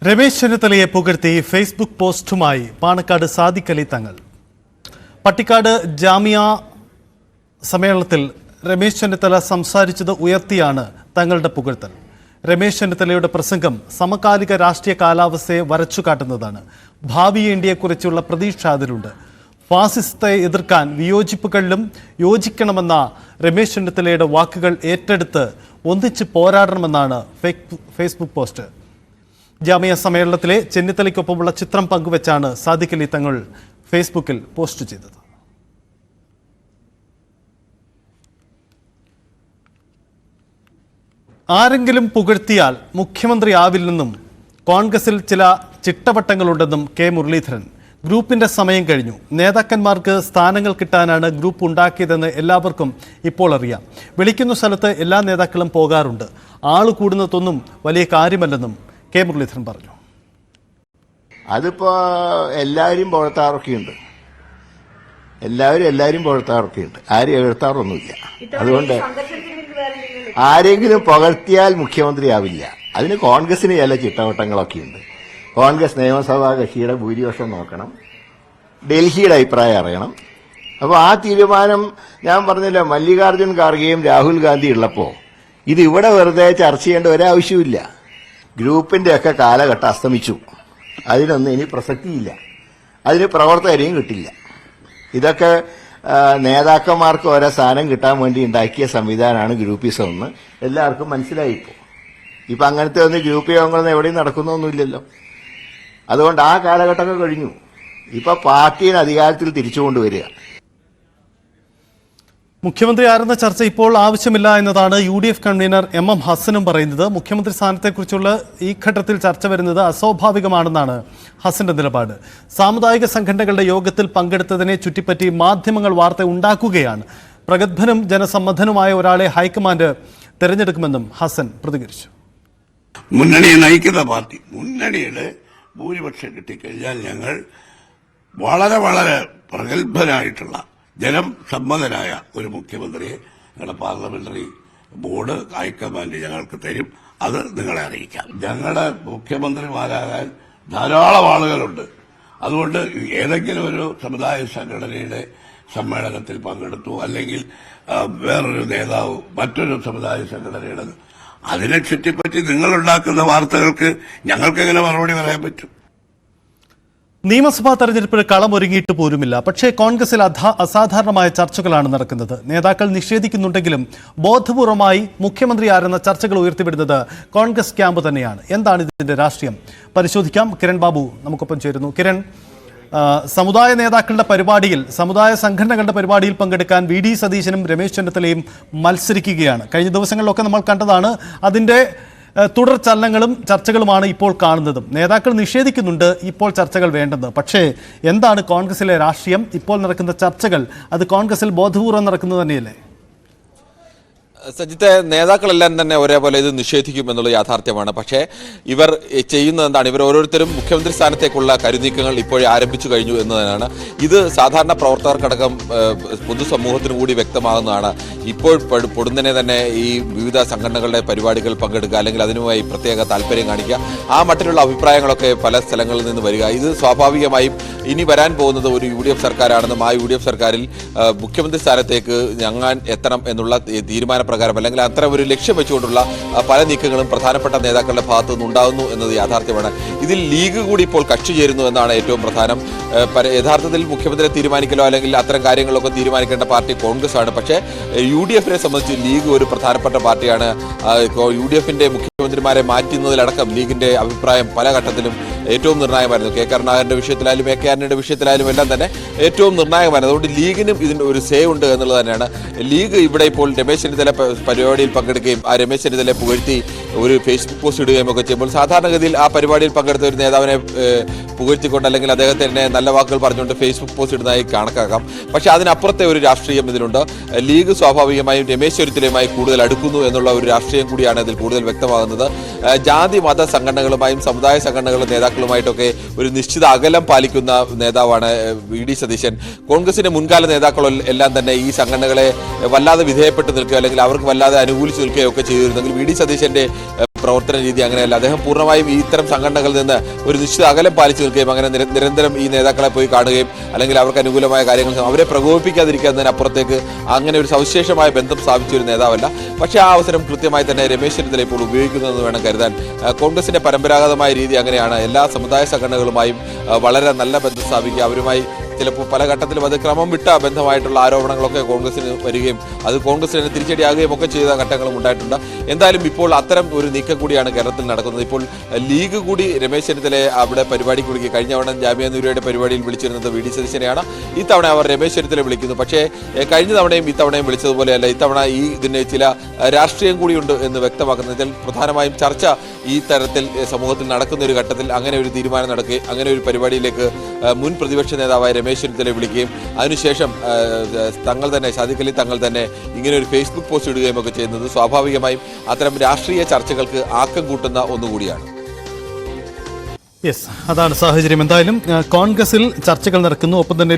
രമേശ് ചെന്നിത്തലയെ പുകഴ്ത്തി ഫേസ്ബുക്ക് പോസ്റ്റുമായി പാണക്കാട് സാദിഖ് അലി തങ്ങൾ. പട്ടിക്കാട് ജാമിയ സമ്മേളനത്തിൽ രമേശ് ചെന്നിത്തല സംസാരിച്ചത് ഉയർത്തിയാണ് തങ്ങളുടെ പുകഴ്ത്തൽ. രമേശ് ചെന്നിത്തലയുടെ പ്രസംഗം സമകാലിക രാഷ്ട്രീയ കാലാവസ്ഥയെ വരച്ചുകാട്ടുന്നതാണ്. ഭാവി ഇന്ത്യയെക്കുറിച്ചുള്ള പ്രതീക്ഷ അതിലുണ്ട്. ഫാസിസത്തെ എതിർക്കാൻ വിയോജിപ്പുകളിലും യോജിക്കണമെന്ന രമേശ് ചെന്നിത്തലയുടെ വാക്കുകൾ ഏറ്റെടുത്ത് ഒന്നിച്ച് പോരാടണമെന്നാണ് ഫേസ്ബുക്ക് പോസ്റ്റ്. ജാമിയ സമ്മേളനത്തിലെ ചെന്നിത്തലയ്ക്കൊപ്പമുള്ള ചിത്രം പങ്കുവച്ചാണ് സാദിഖ് അലി തങ്ങൾ ഫേസ്ബുക്കിൽ പോസ്റ്റ് ചെയ്തത്. ആരെങ്കിലും പുകഴ്ത്തിയാൽ മുഖ്യമന്ത്രിയാവില്ലെന്നും കോൺഗ്രസിൽ ചില ചിട്ടവട്ടങ്ങളുണ്ടെന്നും കെ മുരളീധരൻ. ഗ്രൂപ്പിന്റെ സമയം കഴിഞ്ഞു. നേതാക്കന്മാർക്ക് സ്ഥാനങ്ങൾ കിട്ടാനാണ് ഗ്രൂപ്പ് ഉണ്ടാക്കിയതെന്ന് എല്ലാവർക്കും ഇപ്പോൾ അറിയാം. വിളിക്കുന്ന സ്ഥലത്ത് എല്ലാ നേതാക്കളും പോകാറുണ്ട്. ആള് കൂടുന്നതൊന്നും വലിയ കാര്യമല്ലെന്നും കെ മുരളീധരൻ പറഞ്ഞു. അതിപ്പോ എല്ലാവരും പുഴത്താറൊക്കെയുണ്ട്. എല്ലാവരും പുഴത്താറൊക്കെയുണ്ട്. ആരും എഴുത്താറൊന്നുമില്ല. അതുകൊണ്ട് ആരെങ്കിലും പുകഴ്ത്തിയാൽ മുഖ്യമന്ത്രിയാവില്ല. അതിന് കോൺഗ്രസിന് ചില ചിട്ടവട്ടങ്ങളൊക്കെയുണ്ട്. കോൺഗ്രസ് നിയമസഭാ കക്ഷിയുടെ ഭൂരിപക്ഷം നോക്കണം, ഡൽഹിയുടെ അഭിപ്രായം അറിയണം. അപ്പോൾ ആ തീരുമാനം ഞാൻ പറഞ്ഞില്ല, മല്ലികാർജ്ജുൻ ഖാർഗെയും രാഹുൽ ഗാന്ധി ഉള്ളപ്പോൾ ഇത് ഇവിടെ വെറുതെ ചർച്ച ചെയ്യേണ്ട ഒരാവശ്യമില്ല. ഗ്രൂപ്പിന്റെയൊക്കെ കാലഘട്ടം അസ്തമിച്ചു. അതിനൊന്നും ഇനി പ്രസക്തിയില്ല. അതിന് പ്രവർത്തകരെയും കിട്ടില്ല. ഇതൊക്കെ നേതാക്കന്മാർക്ക് ഓരോ സ്ഥാനം കിട്ടാൻ വേണ്ടി ഉണ്ടാക്കിയ സംവിധാനമാണ് ഗ്രൂപ്പിസം എന്ന് എല്ലാവർക്കും മനസ്സിലായിപ്പോ. ഇപ്പൊ അങ്ങനത്തെ ഒന്ന് ഗ്രൂപ്പ് യോഗങ്ങളൊന്നും എവിടെയും നടക്കുന്നൊന്നുമില്ലല്ലോ. അതുകൊണ്ട് ആ കാലഘട്ടമൊക്കെ കഴിഞ്ഞു. ഇപ്പൊ പാർട്ടിയെ അധികാരത്തിൽ തിരിച്ചുകൊണ്ടുവരിക. മുഖ്യമന്ത്രി ആരെന്ന ചർച്ച ഇപ്പോൾ ആവശ്യമില്ല എന്നതാണ് UDF കൺവീനർ MM ഹസനും പറയുന്നത്. മുഖ്യമന്ത്രി സ്ഥാനത്തെക്കുറിച്ചുള്ള ഈ ഘട്ടത്തിൽ ചർച്ച വരുന്നത് അസ്വാഭാവികമാണെന്നാണ് ഹസന്റെ നിലപാട്. സാമുദായിക സംഘടനകളുടെ യോഗത്തിൽ പങ്കെടുത്തതിനെ ചുറ്റിപ്പറ്റി മാധ്യമങ്ങൾ വാർത്ത ഉണ്ടാക്കുകയാണ്. പ്രഗത്ഭനും ജനസമ്മതനുമായ ഒരാളെ ഹൈക്കമാൻഡ് തെരഞ്ഞെടുക്കുമെന്നും ഹസൻ പ്രതികരിച്ചു. മുന്നണിയെ നയിക്കുന്ന പാർട്ടി മുന്നണിയുടെ ഭൂരിപക്ഷം കിട്ടിക്കഴിഞ്ഞാൽ ഞങ്ങൾ വളരെ വളരെ പ്രഗത്ഭനായിട്ടുള്ള ജനം സമ്മതനായ ഒരു മുഖ്യമന്ത്രിയെ ഞങ്ങളുടെ പാർലമെന്ററി ബോർഡ് ഹൈക്കമാൻഡ് ഞങ്ങൾക്ക് തരും. അത് നിങ്ങളെ അറിയിക്കാം. ഞങ്ങളുടെ മുഖ്യമന്ത്രിമാരാകാൻ ധാരാളം ആളുകളുണ്ട്. അതുകൊണ്ട് ഏതെങ്കിലും ഒരു സമുദായ സംഘടനയുടെ സമ്മേളനത്തിൽ പങ്കെടുത്തു, അല്ലെങ്കിൽ വേറൊരു നേതാവ് മറ്റൊരു സമുദായ സംഘടനയുടെ, അതിനെ ചുറ്റിപ്പറ്റി നിങ്ങളുണ്ടാക്കുന്ന വാർത്തകൾക്ക് ഞങ്ങൾക്കെങ്ങനെ മറുപടി പറയാൻ പറ്റും? നിയമസഭാ തെരഞ്ഞെടുപ്പിൽ കളമൊരുങ്ങിയിട്ട് പോലുമില്ല. പക്ഷേ കോൺഗ്രസിൽ അസാധാരണമായ ചർച്ചകളാണ് നടക്കുന്നത്. നേതാക്കൾ നിഷേധിക്കുന്നുണ്ടെങ്കിലും ബോധപൂർവമായി മുഖ്യമന്ത്രി ആരെന്ന ചർച്ചകൾ ഉയർത്തിവിടുന്നത് കോൺഗ്രസ് ക്യാമ്പ് തന്നെയാണ്. എന്താണ് ഇതിന്റെ രാഷ്ട്രീയം? പരിശോധിക്കാം. കിരൺ ബാബു നമുക്കൊപ്പം ചേരുന്നു. കിരൺ, സമുദായ നേതാക്കളുടെ പരിപാടിയിൽ, സമുദായ സംഘടനകളുടെ പരിപാടിയിൽ പങ്കെടുക്കാൻ VD സതീശനും രമേശ് ചെന്നിത്തലയും മത്സരിക്കുകയാണ്. കഴിഞ്ഞ ദിവസങ്ങളിലൊക്കെ നമ്മൾ കണ്ടതാണ്. അതിന്റെ തുടർ ചലനങ്ങളും ചർച്ചകളുമാണ് ഇപ്പോൾ കാണുന്നതും. നേതാക്കൾ നിഷേധിക്കുന്നുണ്ട് ഇപ്പോൾ ചർച്ചകൾ വേണ്ടെന്ന്. പക്ഷേ എന്താണ് കോൺഗ്രസിലെ രാഷ്ട്രീയം? ഇപ്പോൾ നടക്കുന്ന ചർച്ചകൾ അത് കോൺഗ്രസിൽ ബോധപൂർവം നടക്കുന്നത് തന്നെയല്ലേ? സജിത്തെ, നേതാക്കളെല്ലാം തന്നെ ഒരേപോലെ ഇത് നിഷേധിക്കും എന്നുള്ള യാഥാർത്ഥ്യമാണ്. പക്ഷേ ഇവർ ചെയ്യുന്നത് എന്താണ്? ഇവർ ഓരോരുത്തരും മുഖ്യമന്ത്രി സ്ഥാനത്തേക്കുള്ള കരുനീക്കങ്ങൾ ഇപ്പോഴേ ആരംഭിച്ചു കഴിഞ്ഞു എന്നതാണ്. ഇത് സാധാരണ പ്രവർത്തകർക്കടക്കം പൊതുസമൂഹത്തിനു കൂടി വ്യക്തമാകുന്നതാണ്. ഇപ്പോൾ പൊടുന്നനെ തന്നെ ഈ വിവിധ സംഘടനകളുടെ പരിപാടികൾ പങ്കെടുക്കുക, അല്ലെങ്കിൽ അതിനുമായി പ്രത്യേക താല്പര്യം കാണിക്കുക, ആ മട്ടിലുള്ള അഭിപ്രായങ്ങളൊക്കെ പല സ്ഥലങ്ങളിൽ നിന്ന് വരിക. ഇത് സ്വാഭാവികമായും ഇനി വരാൻ പോകുന്നത് ഒരു UDF സർക്കാരാണെന്നും ആ UDF സർക്കാരിൽ മുഖ്യമന്ത്രി സ്ഥാനത്തേക്ക് ഞങ്ങൾ എത്തണം എന്നുള്ള തീരുമാനപ്രകാരം, അല്ലെങ്കിൽ അത്ര ഒരു ലക്ഷ്യം വെച്ചുകൊണ്ടുള്ള പല നീക്കങ്ങളും പ്രധാനപ്പെട്ട നേതാക്കളുടെ ഭാഗത്തു നിന്നുണ്ടാകുന്നു എന്നത് യാഥാർത്ഥ്യമാണ്. ഇതിൽ ലീഗ് കൂടി ഇപ്പോൾ കക്ഷി ചേരുന്നു എന്നാണ് ഏറ്റവും പ്രധാനം. യഥാർത്ഥത്തിൽ മുഖ്യമന്ത്രിയെ തീരുമാനിക്കലോ അല്ലെങ്കിൽ അത്തരം കാര്യങ്ങളൊക്കെ തീരുമാനിക്കേണ്ട പാർട്ടി കോൺഗ്രസ് ആണ്. പക്ഷേ UDFനെ സംബന്ധിച്ച് ലീഗ് ഒരു പ്രധാനപ്പെട്ട പാർട്ടിയാണ്. UDFന്റെ മുഖ്യമന്ത്രിമാരെ മാറ്റുന്നതിലടക്കം ലീഗിന്റെ അഭിപ്രായം പല ഘട്ടത്തിലും ഏറ്റവും നിർണായകമായിരുന്നു. കെ കരുണാകരന്റെ വിഷയത്തിലായാലും AK ആന്റണിയുടെ വിഷയത്തിലായാലും എല്ലാം തന്നെ ഏറ്റവും നിർണായകമായിരുന്നു. അതുകൊണ്ട് ലീഗിനും ഇതിന്റെ ഒരു സേ ഉണ്ട് എന്നുള്ളത് തന്നെയാണ്. ലീഗ് ഇവിടെ ഇപ്പോൾ രമേശ് ചെന്നിത്തല പരിപാടിയിൽ പങ്കെടുക്കുകയും ആ രമേശ് ചെന്നിത്തലയെ പുകഴ്ത്തി ഒരു ഫേസ്ബുക്ക് പോസ്റ്റ് ഇടുകയും ഒക്കെ ചെയ്യുമ്പോൾ സാധാരണഗതിയിൽ ആ പരിപാടിയിൽ പങ്കെടുത്ത ഒരു നേതാവിനെ പുകഴ്ത്തിക്കൊണ്ട്, അല്ലെങ്കിൽ അദ്ദേഹത്തിന് നല്ല വാക്കുകൾ പറഞ്ഞുകൊണ്ട് ഫേസ്ബുക്ക് പോസ്റ്റ് ഇടുന്നതായി കണക്കാക്കാം. പക്ഷേ അതിനപ്പുറത്തെ ഒരു രാഷ്ട്രീയം ഇതിലുണ്ട്. ലീഗ് സ്വാഭാവികമായും രമേശ് ചെന്നിത്തലയുമായി കൂടുതൽ അടുക്കുന്നു എന്നുള്ള ഒരു രാഷ്ട്രീയം കൂടിയാണ് ഇതിൽ കൂടുതൽ വ്യക്തമാകുന്നത്. ജാതി മത സംഘടനകളുമായും സമുദായ സംഘടനകളുടെ നേതാക്കളുമായിട്ടൊക്കെ ഒരു നിശ്ചിത അകലം പാലിക്കുന്ന നേതാവാണ് VD സതീശൻ. കോൺഗ്രസിന്റെ മുൻകാല നേതാക്കളെല്ലാം തന്നെ ഈ സംഘടനകളെ വല്ലാതെ വിധേയപ്പെട്ട് നിൽക്കുക, അല്ലെങ്കിൽ അവർക്ക് വല്ലാതെ അനുകൂലിച്ച് നിൽക്കുകയൊക്കെ ചെയ്തിരുന്നെങ്കിൽ VD സതീശന്റെ പ്രവർത്തന രീതി അങ്ങനെയല്ല. അദ്ദേഹം പൂർണ്ണമായും ഈ ഇത്തരം സംഘടനകളിൽ നിന്ന് ഒരു നിശ്ചിത അകലം പാലിച്ചു നിൽക്കുകയും അങ്ങനെ നിരന്തരം ഈ നേതാക്കളെ പോയി കാണുകയും അല്ലെങ്കിൽ അവർക്ക് അനുകൂലമായ കാര്യങ്ങൾ അവരെ പ്രകോപിപ്പിക്കാതിരിക്കുന്നതിനപ്പുറത്തേക്ക് അങ്ങനെ ഒരു സവിശേഷമായ ബന്ധം സ്ഥാപിച്ച ഒരു നേതാവല്ല. പക്ഷേ ആ അവസരം കൃത്യമായി തന്നെ രമേശ് ചെന്നിത്തല ഇപ്പോൾ ഉപയോഗിക്കുന്നതെന്ന് വേണം കരുതാൻ. കോൺഗ്രസിന്റെ പരമ്പരാഗതമായ രീതി അങ്ങനെയാണ്. എല്ലാ സമുദായ സംഘടനകളുമായും വളരെ നല്ല ബന്ധം സ്ഥാപിക്കുക, അവരുമായി ചിലപ്പോൾ പല ഘട്ടത്തിലും അത് ക്രമം വിട്ട ബന്ധമായിട്ടുള്ള ആരോപണങ്ങളൊക്കെ കോൺഗ്രസിന് വരികയും അത് കോൺഗ്രസിന് തിരിച്ചടിയാകുകയും ഒക്കെ ചെയ്ത ഘട്ടങ്ങളും ഉണ്ടായിട്ടുണ്ട്. എന്തായാലും ഇപ്പോൾ അത്തരം ഒരു നീക്കം കൂടിയാണ് കേരളത്തിൽ നടക്കുന്നത്. ഇപ്പോൾ ലീഗ് കൂടി രമേശ് ചെന്നിത്തലയെ അവിടെ പരിപാടി കുടുക്കി. കഴിഞ്ഞ തവണ ജാമ്യ നൂരിയുടെ പരിപാടിയിൽ വിളിച്ചിരുന്നത് വി ഡി സതീശനെയാണ്. ഇത്തവണ അവർ രമേശ് ചെന്നിത്തലയെ വിളിക്കുന്നു. പക്ഷേ കഴിഞ്ഞ തവണയും ഇത്തവണയും വിളിച്ചതുപോലെയല്ല. ഇത്തവണ ഇതിന് ചില രാഷ്ട്രീയം കൂടിയുണ്ട് എന്ന് വ്യക്തമാക്കുന്നതിൽ പ്രധാനമായും ചർച്ച ഈ തരത്തിൽ സമൂഹത്തിൽ നടക്കുന്ന ഒരു ഘട്ടത്തിൽ അങ്ങനെ ഒരു തീരുമാനം നടക്കുകയും അങ്ങനെ ഒരു പരിപാടിയിലേക്ക് മുൻ പ്രതിപക്ഷ നേതാവായ രമേശ് ചെന്നിത്തലയെ വിളിക്കുകയും അതിനുശേഷം തങ്ങൾ തന്നെ സാദിഖ് അലി തങ്ങൾ തന്നെ ഇങ്ങനെ ഒരു ഫേസ്ബുക്ക് പോസ്റ്റ് ഇടുകയും ഒക്കെ ചെയ്യുന്നത് സ്വാഭാവികമായും അത്തരം രാഷ്ട്രീയ ചർച്ചകൾക്ക് ആക്കം കൂട്ടുന്ന ഒന്നുകൂടിയാണ്. യെസ്, അതാണ് സാഹചര്യം. എന്തായാലും കോൺഗ്രസിൽ ചർച്ചകൾ നടക്കുന്നു, ഒപ്പം തന്നെ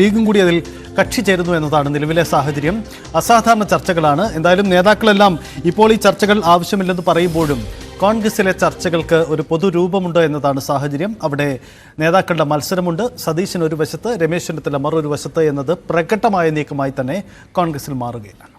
ലീഗും കൂടി അതിൽ കക്ഷി ചേരുന്നു എന്നതാണ് നിലവിലെ സാഹചര്യം. അസാധാരണ ചർച്ചകളാണ്. എന്തായാലും നേതാക്കളെല്ലാം ഇപ്പോൾ ഈ ചർച്ചകൾ ആവശ്യമില്ലെന്ന് പറയുമ്പോഴും കോൺഗ്രസിലെ ചർച്ചകൾക്ക് ഒരു പൊതുരൂപമുണ്ട് എന്നതാണ് സാഹചര്യം. അവിടെ നേതാക്കളുടെ മത്സരമുണ്ട്. സതീശൻ ഒരു വശത്ത്, രമേശ് ചെന്നിത്തല മറൊരു വശത്ത് എന്നത് പ്രകടമായ നീക്കമായി തന്നെ കോൺഗ്രസിൽ മാറുകയാണ്.